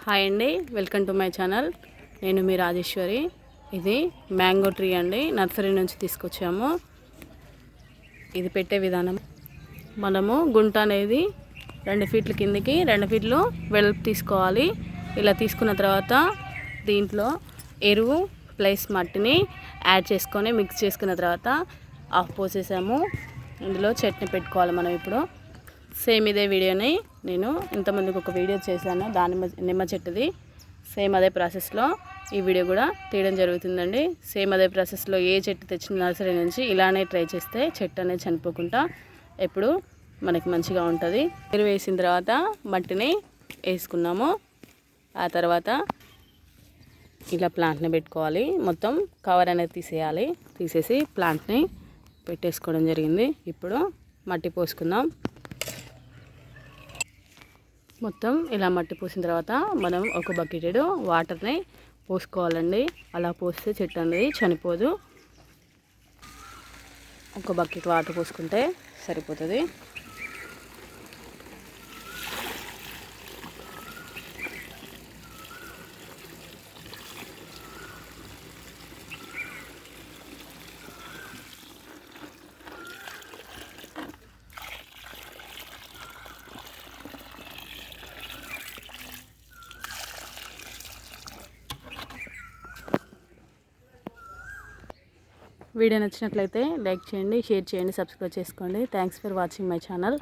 Hi అండి, welcome to my channel. నేను మీ రాజేశ్వరి. ఇది మ్యాంగో ట్రీ అండి, నర్సరీ నుంచి తీసుకొచ్చాము. ఇది పెట్టే విధానం, మనము గుంట అనేది 2 ఫీట్ల కిందికి 2 ఫీట్లు వెడల్పు తీసుకోవాలి. ఇలా తీసుకున్న తర్వాత దీంట్లో ఎరువు ప్లస్ మట్టిని యాడ్ చేసుకొని మిక్స్ చేసుకున్న తర్వాత ఆఫ్ పోసేసాము. ఇందులో చట్నీ పెట్టుకోవాలి మనం. ఇప్పుడు సేమ్ ఇదే వీడియోని నేను ఇంతకుముందుకు ఒక వీడియో చేశాను, నిమ్మ చెట్టుది. సేమ్ అదే ప్రాసెస్లో ఈ వీడియో కూడా తీయడం జరుగుతుందండి. సేమ్ అదే ప్రాసెస్లో ఏ చెట్టు తెచ్చిన నర్సరీ నుంచి ఇలానే ట్రై చేస్తే చెట్టు అనేది చనిపోకుండా ఎప్పుడు మనకి మంచిగా ఉంటుంది. నీరు వేసిన తర్వాత మట్టిని వేసుకున్నాము. ఆ తర్వాత ఇలా ప్లాంట్ని పెట్టుకోవాలి. మొత్తం కవర్ అనేది తీసేసి ప్లాంట్ని పెట్టేసుకోవడం జరిగింది. ఇప్పుడు మట్టి పోసుకుందాం. మొత్తం ఇలా మట్టి పోసిన తర్వాత మనం ఒక బకెట్ వాటర్ని పోసుకోవాలండి. అలా పోస్తే చెట్టు అనేది చనిపోదు. ఒక బకెట్ వాటర్ పోసుకుంటే సరిపోతుంది. వీడియో నచ్చినట్లయితే లైక్ చేయండి, షేర్ చేయండి, సబ్స్క్రైబ్ చేసుకోండి. Thanks for watching my channel.